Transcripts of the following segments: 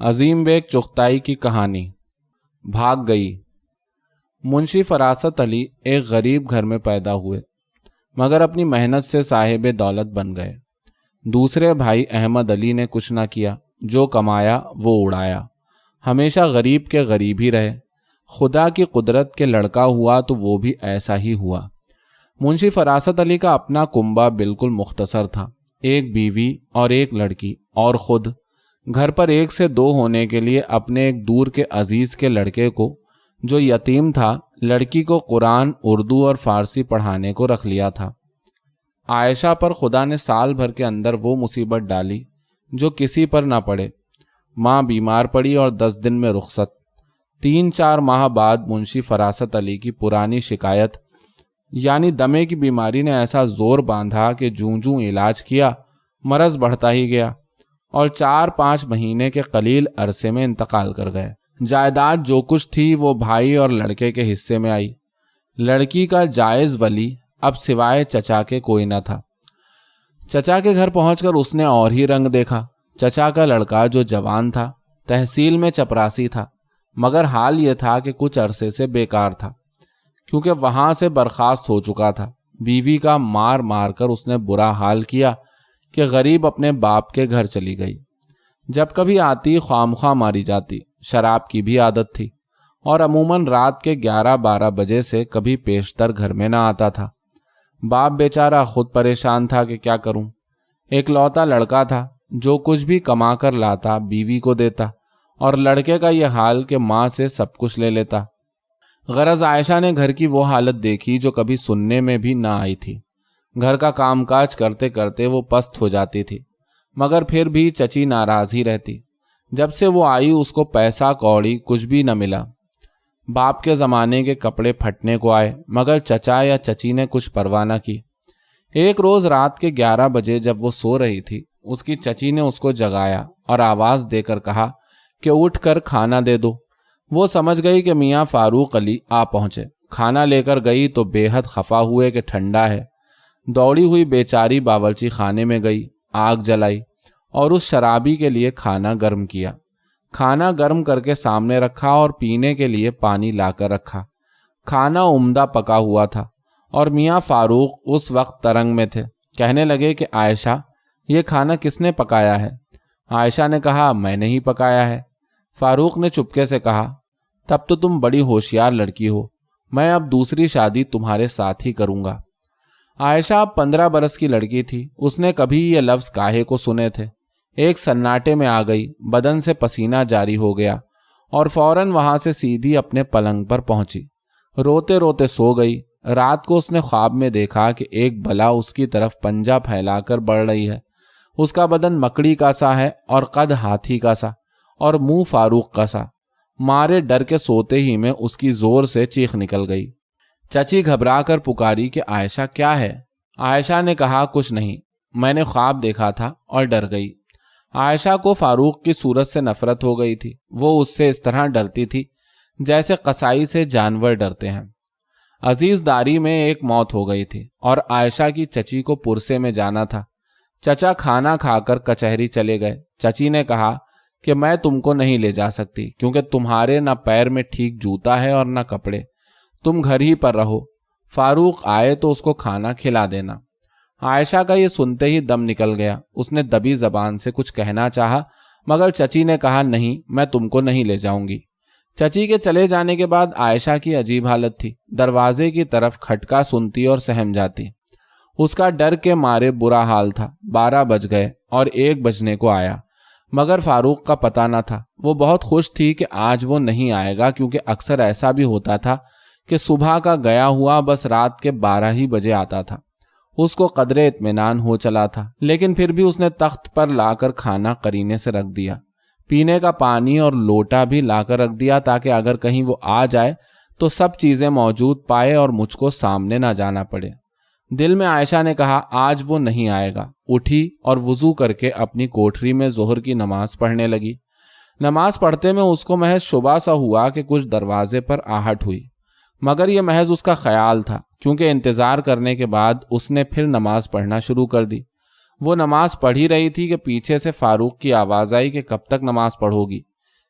عظیم bag Chughtai کی کہانی۔ بھاگ گئی۔ منشی فراست علی ایک غریب گھر میں پیدا ہوئے مگر اپنی محنت سے صاحب دولت بن گئے۔ دوسرے بھائی احمد علی نے کچھ نہ کیا، جو کمایا وہ اڑایا، ہمیشہ غریب کے غریب ہی رہے۔ خدا کی قدرت کے لڑکا ہوا تو وہ بھی ایسا ہی ہوا۔ منشی فراست علی کا اپنا کنبہ بالکل مختصر تھا، ایک بیوی اور ایک لڑکی، اور خود گھر پر ایک سے دو ہونے کے لیے اپنے ایک دور کے عزیز کے لڑکے کو، جو یتیم تھا، لڑکی کو قرآن، اردو اور فارسی پڑھانے کو رکھ لیا تھا۔ عائشہ پر خدا نے سال بھر کے اندر وہ مصیبت ڈالی جو کسی پر نہ پڑے۔ ماں بیمار پڑی اور 10 دن میں رخصت۔ 3-4 ماہ بعد منشی فراست علی کی پرانی شکایت یعنی دمے کی بیماری نے ایسا زور باندھا کہ جوں جوں علاج کیا مرض بڑھتا ہی گیا اور 4-5 مہینے کے قلیل عرصے میں انتقال کر گئے۔ جائیداد جو کچھ تھی وہ بھائی اور لڑکے کے حصے میں آئی۔ لڑکی کا جائز ولی اب سوائے چچا کے کوئی نہ تھا۔ چچا کے گھر پہنچ کر اس نے اور ہی رنگ دیکھا۔ چچا کا لڑکا جو جوان تھا، تحصیل میں چپراسی تھا، مگر حال یہ تھا کہ کچھ عرصے سے بیکار تھا، کیونکہ وہاں سے برخاست ہو چکا تھا۔ بیوی کا مار مار کر اس نے برا حال کیا کہ غریب اپنے باپ کے گھر چلی گئی۔ جب کبھی آتی خواہ ماری جاتی۔ شراب کی بھی عادت تھی اور عموماً رات کے 11-12 بجے سے کبھی پیشتر گھر میں نہ آتا تھا۔ باپ بیچارہ خود پریشان تھا کہ کیا کروں۔ ایک لوتا لڑکا تھا، جو کچھ بھی کما کر لاتا بیوی کو دیتا، اور لڑکے کا یہ حال کہ ماں سے سب کچھ لے لیتا۔ غرض عائشہ نے گھر کی وہ حالت دیکھی جو کبھی سننے میں بھی نہ آئی تھی۔ گھر کا کام کاج کرتے کرتے وہ پست ہو جاتی تھی، مگر پھر بھی چچی ناراض ہی رہتی۔ جب سے وہ آئی اس کو پیسہ کوڑی کچھ بھی نہ ملا۔ باپ کے زمانے کے کپڑے پھٹنے کو آئے، مگر چچا یا چچی نے کچھ پرواہ نہ کی۔ ایک روز رات کے 11 بجے جب وہ سو رہی تھی، اس کی چچی نے اس کو جگایا اور آواز دے کر کہا کہ اٹھ کر کھانا دے دو۔ وہ سمجھ گئی کہ میاں فاروق علی آ پہنچے۔ کھانا لے کر گئی تو بے حد خفا ہوئے کہ ٹھنڈا ہے۔ دوڑی ہوئی بیچاری باورچی خانے میں گئی، آگ جلائی اور اس شرابی کے لیے کھانا گرم کیا۔ کھانا گرم کر کے سامنے رکھا اور پینے کے لیے پانی لا کر رکھا۔ کھانا عمدہ پکا ہوا تھا اور میاں فاروق اس وقت ترنگ میں تھے۔ کہنے لگے کہ عائشہ، یہ کھانا کس نے پکایا ہے؟ عائشہ نے کہا، میں نے ہی پکایا ہے۔ فاروق نے چپکے سے کہا، تب تو تم بڑی ہوشیار لڑکی ہو، میں اب دوسری شادی تمہارے ساتھ ہی کروں گا۔ عائشہ اب 15 برس کی لڑکی تھی۔ اس نے کبھی یہ لفظ کاہے کو سنے تھے؟ ایک سناٹے میں آ گئی، بدن سے پسینہ جاری ہو گیا اور فوراً وہاں سے سیدھی اپنے پلنگ پر پہنچی۔ روتے روتے سو گئی۔ رات کو اس نے خواب میں دیکھا کہ ایک بلا اس کی طرف پنجہ پھیلا کر بڑھ رہی ہے۔ اس کا بدن مکڑی کا سا ہے اور قد ہاتھی کا سا اور منہ فاروق کا سا۔ مارے ڈر کے سوتے ہی میں اس کی زور سے چیخ نکل گئی۔ چچی گھبرا کر پکاری کہ عائشہ کیا ہے؟ عائشہ نے کہا، کچھ نہیں، میں نے خواب دیکھا تھا اور ڈر گئی۔ عائشہ کو فاروق کی صورت سے نفرت ہو گئی تھی۔ وہ اس سے اس طرح ڈرتی تھی جیسے قصائی سے جانور ڈرتے ہیں۔ عزیز داری میں ایک موت ہو گئی تھی اور عائشہ کی چچی کو پرسے میں جانا تھا۔ چچا کھانا کھا کر کچہری چلے گئے۔ چچی نے کہا کہ میں تم کو نہیں لے جا سکتی، کیونکہ تمہارے نہ پیر میں ٹھیک جوتا ہے اور نہ کپڑے، تم گھر ہی پر رہو۔ فاروق آئے تو اس کو کھانا کھلا دینا۔ عائشہ کا یہ سنتے ہی دم نکل گیا۔ اس نے دبی زبان سے کچھ کہنا چاہا، مگر چچی نے کہا، نہیں، میں تم کو نہیں لے جاؤں گی۔ چچی کے چلے جانے کے بعد عائشہ کی عجیب حالت تھی۔ دروازے کی طرف کھٹکا سنتی اور سہم جاتی۔ اس کا ڈر کے مارے برا حال تھا۔ 12 بج گئے اور 1 بجنے کو آیا، مگر فاروق کا پتہ نہ تھا۔ وہ بہت خوش تھی کہ آج وہ نہیں آئے گا، کیونکہ اکثر ایسا بھی ہوتا تھا کہ صبح کا گیا ہوا بس رات کے 12 ہی بجے آتا تھا۔ اس کو قدرے اطمینان ہو چلا تھا، لیکن پھر بھی اس نے تخت پر لا کر کھانا قرینے سے رکھ دیا۔ پینے کا پانی اور لوٹا بھی لا کر رکھ دیا تاکہ اگر کہیں وہ آ جائے تو سب چیزیں موجود پائے اور مجھ کو سامنے نہ جانا پڑے۔ دل میں عائشہ نے کہا، آج وہ نہیں آئے گا۔ اٹھی اور وضو کر کے اپنی کوٹری میں ظہر کی نماز پڑھنے لگی۔ نماز پڑھتے میں اس کو محض شبہ سا ہوا کہ کچھ دروازے پر آہٹ ہوئی، مگر یہ محض اس کا خیال تھا، کیونکہ انتظار کرنے کے بعد اس نے پھر نماز پڑھنا شروع کر دی۔ وہ نماز پڑھ ہی رہی تھی کہ پیچھے سے فاروق کی آواز آئی کہ کب تک نماز پڑھو گی؟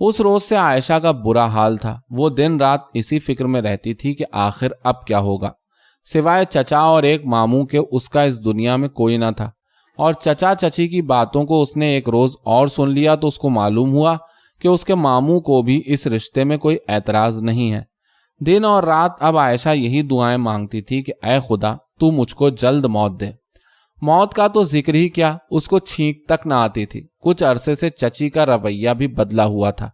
اس روز سے عائشہ کا برا حال تھا۔ وہ دن رات اسی فکر میں رہتی تھی کہ آخر اب کیا ہوگا۔ سوائے چچا اور ایک ماموں کے اس کا اس دنیا میں کوئی نہ تھا، اور چچا چچی کی باتوں کو اس نے ایک روز اور سن لیا تو اس کو معلوم ہوا کہ اس کے ماموں کو بھی اس رشتے میں کوئی اعتراض نہیں ہے۔ دن اور رات اب عائشہ یہی دعائیں مانگتی تھی کہ اے خدا تو مجھ کو جلد موت دے۔ موت کا تو ذکر ہی کیا، اس کو چھینک تک نہ آتی تھی۔ کچھ عرصے سے چچی کا رویہ بھی بدلا ہوا تھا۔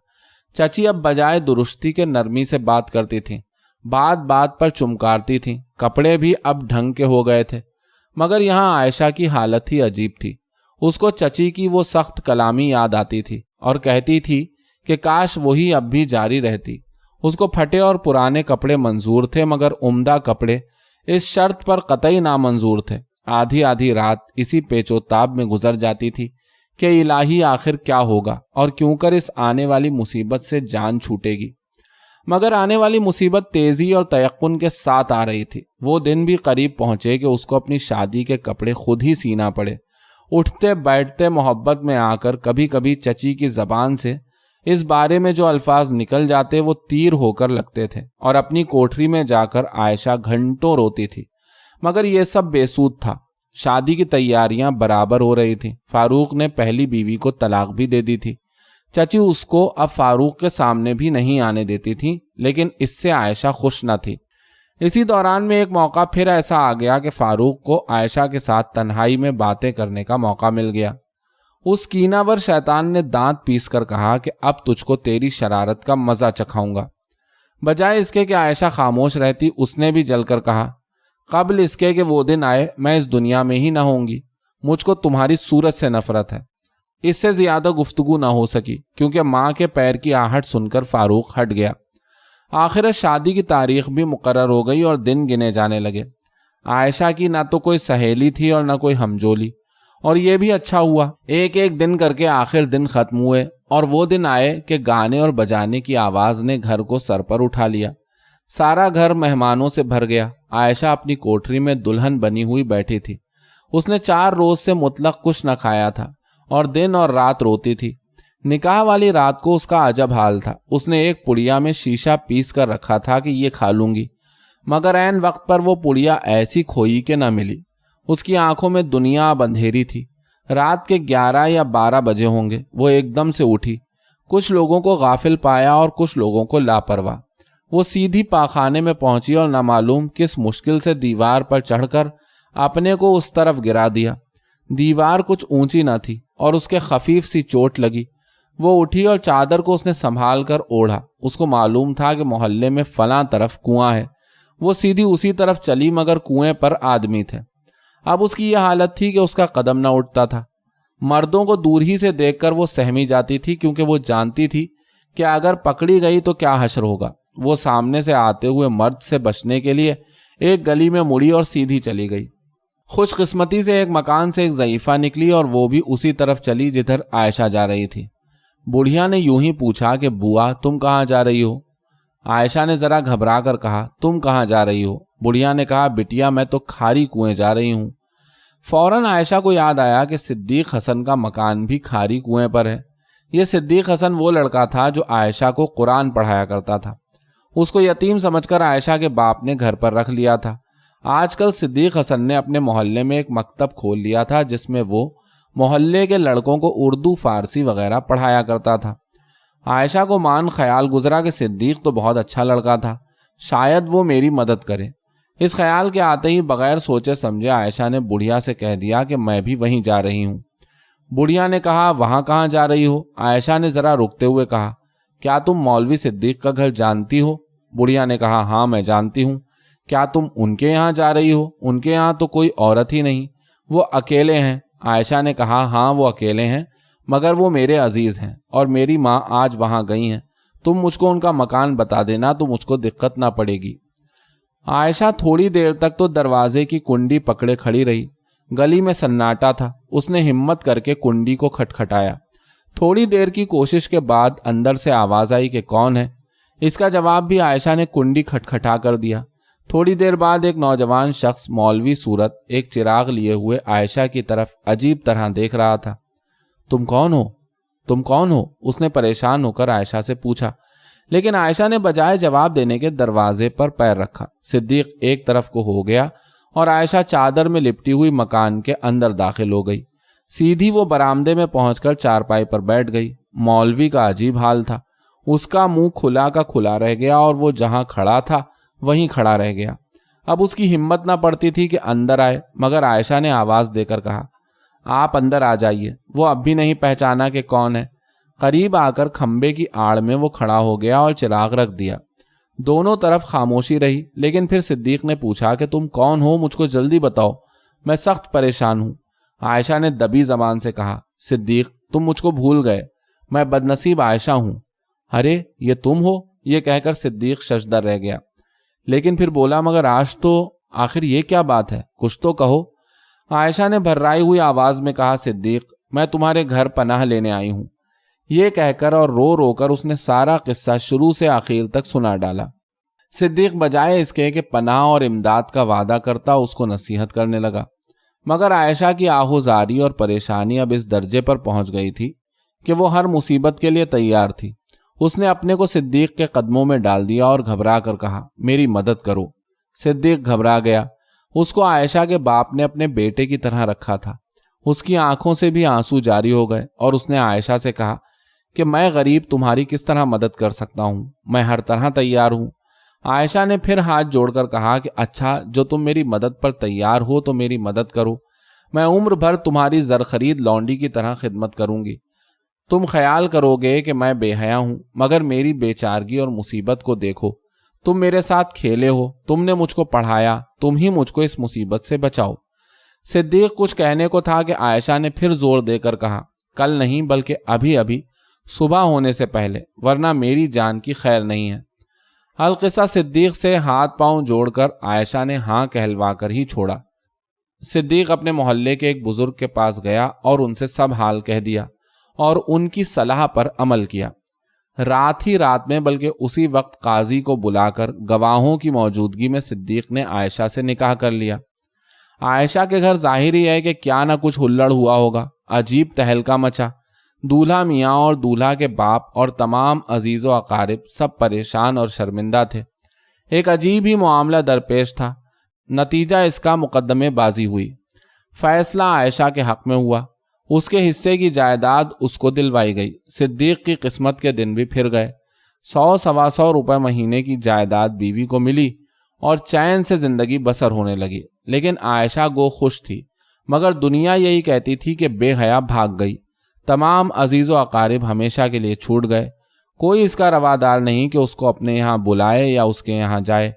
چچی اب بجائے درستی کے نرمی سے بات کرتی تھیں، بات بات پر چمکارتی تھیں، کپڑے بھی اب ڈھنگ کے ہو گئے تھے۔ مگر یہاں عائشہ کی حالت ہی عجیب تھی۔ اس کو چچی کی وہ سخت کلامی یاد آتی تھی اور کہتی تھی کہ کاش وہی اب بھی جاری رہتی۔ اس کو پھٹے اور پرانے کپڑے منظور تھے، مگر عمدہ کپڑے اس شرط پر قطعی نامنظور تھے۔ آدھی آدھی رات اسی پیچ و تاب میں گزر جاتی تھی کہ الہی آخر کیا ہوگا اور کیوں کر اس آنے والی مصیبت سے جان چھوٹے گی۔ مگر آنے والی مصیبت تیزی اور تیقن کے ساتھ آ رہی تھی۔ وہ دن بھی قریب پہنچے کہ اس کو اپنی شادی کے کپڑے خود ہی سینا پڑے۔ اٹھتے بیٹھتے محبت میں آ کر کبھی کبھی چچی کی زبان سے اس بارے میں جو الفاظ نکل جاتے وہ تیر ہو کر لگتے تھے، اور اپنی کوٹری میں جا کر عائشہ گھنٹوں روتی تھی۔ مگر یہ سب بے سود تھا۔ شادی کی تیاریاں برابر ہو رہی تھیں۔ فاروق نے پہلی بیوی کو طلاق بھی دے دی تھی۔ چچی اس کو اب فاروق کے سامنے بھی نہیں آنے دیتی تھی، لیکن اس سے عائشہ خوش نہ تھی۔ اسی دوران میں ایک موقع پھر ایسا آ گیا کہ فاروق کو عائشہ کے ساتھ تنہائی میں باتیں کرنے کا موقع مل گیا۔ اس کینہ ور شیطان نے دانت پیس کر کہا کہ اب تجھ کو تیری شرارت کا مزہ چکھاؤں گا۔ بجائے اس کے کہ عائشہ خاموش رہتی، اس نے بھی جل کر کہا قبل اس کے کہ وہ دن آئے میں اس دنیا میں ہی نہ ہوں گی۔ مجھ کو تمہاری صورت سے نفرت ہے۔ اس سے زیادہ گفتگو نہ ہو سکی کیونکہ ماں کے پیر کی آہٹ سن کر فاروق ہٹ گیا۔ آخر شادی کی تاریخ بھی مقرر ہو گئی اور دن گنے جانے لگے۔ عائشہ کی نہ تو کوئی سہیلی تھی اور نہ کوئی ہمجولی، اور یہ بھی اچھا ہوا۔ ایک ایک دن کر کے آخر دن ختم ہوئے اور وہ دن آئے کہ گانے اور بجانے کی آواز نے گھر کو سر پر اٹھا لیا۔ سارا گھر مہمانوں سے بھر گیا۔ عائشہ اپنی کوٹری میں دلہن بنی ہوئی بیٹھی تھی۔ اس نے 4 روز سے مطلق کچھ نہ کھایا تھا اور دن اور رات روتی تھی۔ نکاح والی رات کو اس کا عجب حال تھا۔ اس نے ایک پڑیا میں شیشہ پیس کر رکھا تھا کہ یہ کھا لوں گی، مگر عین وقت پر وہ پڑیا ایسی کھوئی کہ نہ ملی۔ اس کی آنکھوں میں دنیا اب اندھیری تھی۔ رات کے 11 یا 12 بجے ہوں گے۔ وہ ایک دم سے اٹھی۔ کچھ لوگوں کو غافل پایا اور کچھ لوگوں کو لاپرواہ۔ وہ سیدھی پاخانے میں پہنچی اور نامعلوم کس مشکل سے دیوار پر چڑھ کر اپنے کو اس طرف گرا دیا۔ دیوار کچھ اونچی نہ تھی اور اس کے خفیف سی چوٹ لگی۔ وہ اٹھی اور چادر کو اس نے سنبھال کر اوڑھا۔ اس کو معلوم تھا کہ محلے میں فلاں طرف کنواں ہے۔ وہ سیدھی اسی طرف چلی، مگر کنویں پر آدمی تھے۔ اب اس کی یہ حالت تھی کہ اس کا قدم نہ اٹھتا تھا۔ مردوں کو دور ہی سے دیکھ کر وہ سہمی جاتی تھی، کیونکہ وہ جانتی تھی کہ اگر پکڑی گئی تو کیا حشر ہوگا۔ وہ سامنے سے آتے ہوئے مرد سے بچنے کے لیے ایک گلی میں مڑی اور سیدھی چلی گئی۔ خوش قسمتی سے ایک مکان سے ایک ضعیفہ نکلی اور وہ بھی اسی طرف چلی جدھر عائشہ جا رہی تھی۔ بڑھیا نے یوں ہی پوچھا کہ بوا تم کہاں جا رہی ہو؟ عائشہ نے ذرا گھبرا کر کہا تم کہاں جا رہی ہو؟ بڑھیا نے کہا بٹیا میں تو کھاری کنویں جا رہی ہوں۔ فوراً عائشہ کو یاد آیا کہ صدیق حسن کا مکان بھی کھاری کنویں پر ہے۔ یہ صدیق حسن وہ لڑکا تھا جو عائشہ کو قرآن پڑھایا کرتا تھا۔ اس کو یتیم سمجھ کر عائشہ کے باپ نے گھر پر رکھ لیا تھا۔ آج کل صدیق حسن نے اپنے محلے میں ایک مکتب کھول لیا تھا جس میں وہ محلے کے لڑکوں کو اردو فارسی وغیرہ پڑھایا کرتا تھا۔ عائشہ کو مان خیال گزرا کہ صدیق تو بہت اچھا لڑکا تھا، شاید وہ میری مدد کرے۔ اس خیال کے آتے ہی بغیر سوچے سمجھے عائشہ نے بڑھیا سے کہہ دیا کہ میں بھی وہیں جا رہی ہوں۔ بڑھیا نے کہا وہاں کہاں جا رہی ہو؟ عائشہ نے ذرا رکتے ہوئے کہا کیا تم مولوی صدیق کا گھر جانتی ہو؟ بڑھیا نے کہا ہاں میں جانتی ہوں۔ کیا تم ان کے یہاں جا رہی ہو؟ ان کے یہاں تو کوئی عورت ہی نہیں، وہ اکیلے ہیں۔ عائشہ نے کہا ہاں وہ اکیلے ہیں، مگر وہ میرے عزیز ہیں اور میری ماں آج وہاں گئی ہیں۔ تم مجھ کو ان کا مکان بتا دینا تو مجھ کو دقت نہ پڑے گی۔ عائشہ تھوڑی دیر تک تو دروازے کی کنڈی پکڑے کھڑی رہی۔ گلی میں سناٹا تھا۔ اس نے ہمت کر کے کنڈی کو کھٹکھٹایا۔ تھوڑی دیر کی کوشش کے بعد اندر سے آواز آئی کہ کون ہے؟ اس کا جواب بھی عائشہ نے کنڈی کھٹکھٹا کر دیا۔ تھوڑی دیر بعد ایک نوجوان شخص مولوی صورت ایک چراغ لیے ہوئے عائشہ کی طرف عجیب طرح دیکھ رہا تھا۔ تم کون ہو؟ تم کون ہو؟ اس نے پریشان ہو کر عائشہ سے پوچھا، لیکن عائشہ نے بجائے جواب دینے کے دروازے پر پیر رکھا۔ صدیق ایک طرف کو ہو گیا اور عائشہ چادر میں لپٹی ہوئی مکان کے اندر داخل ہو گئی۔ سیدھی وہ برآمدے میں پہنچ کر چارپائی پر بیٹھ گئی۔ مولوی کا عجیب حال تھا، اس کا منہ کھلا کا کھلا رہ گیا اور وہ جہاں کھڑا تھا وہیں کھڑا رہ گیا۔ اب اس کی ہمت نہ پڑتی تھی کہ اندر آئے، مگر عائشہ نے آواز دے کر کہا، آپ اندر آ جائیے۔ وہ اب بھی نہیں پہچانا کہ کون ہے۔ قریب آ کر کھمبے کی آڑ میں وہ کھڑا ہو گیا اور چراغ رکھ دیا۔ دونوں طرف خاموشی رہی، لیکن پھر صدیق نے پوچھا کہ تم کون ہو؟ مجھ کو جلدی بتاؤ، میں سخت پریشان ہوں۔ عائشہ نے دبی زبان سے کہا، صدیق تم مجھ کو بھول گئے، میں بدنصیب عائشہ ہوں۔ ارے یہ تم ہو؟ یہ کہہ کر صدیق ششدر رہ گیا، لیکن پھر بولا، مگر آج تو آخر یہ کیا بات ہے؟ کچھ تو کہو۔ عائشہ نے بھررائی ہوئی آواز میں کہا، صدیق میں تمہارے گھر پناہ لینے آئی ہوں۔ یہ کہہ کر اور رو رو کر اس نے سارا قصہ شروع سے آخر تک سنا ڈالا۔ صدیق بجائے اس کے کہ پناہ اور امداد کا وعدہ کرتا اس کو نصیحت کرنے لگا، مگر عائشہ کی آہوزاری اور پریشانی اب اس درجے پر پہنچ گئی تھی کہ وہ ہر مصیبت کے لیے تیار تھی۔ اس نے اپنے کو صدیق کے قدموں میں ڈال دیا اور گھبرا کر کہا، میری مدد کرو۔ صدیق گھبرا گیا۔ اس کو عائشہ کے باپ نے اپنے بیٹے کی طرح رکھا تھا۔ اس کی آنکھوں سے بھی آنسو جاری ہو گئے اور اس نے عائشہ سے کہا کہ میں غریب تمہاری کس طرح مدد کر سکتا ہوں؟ میں ہر طرح تیار ہوں۔ عائشہ نے پھر ہاتھ جوڑ کر کہا کہ اچھا، جو تم میری مدد پر تیار ہو تو میری مدد کرو۔ میں عمر بھر تمہاری زرخرید لونڈی کی طرح خدمت کروں گی۔ تم خیال کرو گے کہ میں بے حیا ہوں، مگر میری بیچارگی اور مصیبت کو دیکھو۔ تم میرے ساتھ کھیلے ہو، تم نے مجھ کو پڑھایا، تم ہی مجھ کو اس مصیبت سے بچاؤ۔ صدیق کچھ کہنے کو تھا کہ عائشہ نے پھر زور دے کر کہا، کل نہیں بلکہ ابھی ابھی، صبح ہونے سے پہلے، ورنہ میری جان کی خیر نہیں ہے۔ القصہ صدیق سے ہاتھ پاؤں جوڑ کر عائشہ نے ہاں کہلوا کر ہی چھوڑا۔ صدیق اپنے محلے کے ایک بزرگ کے پاس گیا اور ان سے سب حال کہہ دیا اور ان کی صلاح پر عمل کیا۔ رات ہی رات میں بلکہ اسی وقت قاضی کو بلا کر گواہوں کی موجودگی میں صدیق نے عائشہ سے نکاح کر لیا۔ عائشہ کے گھر ظاہر ہی ہے کہ کیا نہ کچھ ہلڑ ہوا ہوگا۔ عجیب تہلکہ مچا۔ دولہا میاں اور دولہا کے باپ اور تمام عزیز و اقارب سب پریشان اور شرمندہ تھے۔ ایک عجیب ہی معاملہ درپیش تھا۔ نتیجہ اس کا مقدمے بازی ہوئی۔ فیصلہ عائشہ کے حق میں ہوا۔ اس کے حصے کی جائیداد اس کو دلوائی گئی۔ صدیق کی قسمت کے دن بھی پھر گئے۔ 100-125 روپے مہینے کی جائیداد بیوی کو ملی اور چین سے زندگی بسر ہونے لگی۔ لیکن عائشہ گو خوش تھی، مگر دنیا یہی کہتی تھی کہ بے حیا بھاگ گئی۔ تمام عزیز و اقارب ہمیشہ کے لیے چھوٹ گئے۔ کوئی اس کا روادار نہیں کہ اس کو اپنے یہاں بلائے یا اس کے یہاں جائے۔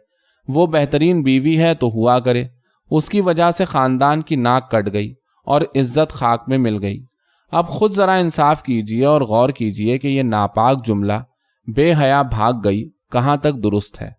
وہ بہترین بیوی ہے تو ہوا کرے۔ اس کی وجہ سے خاندان کی ناک کٹ گئی اور عزت خاک میں مل گئی۔ اب خود ذرا انصاف کیجئے اور غور کیجئے کہ یہ ناپاک جملہ بے حیا بھاگ گئی کہاں تک درست ہے۔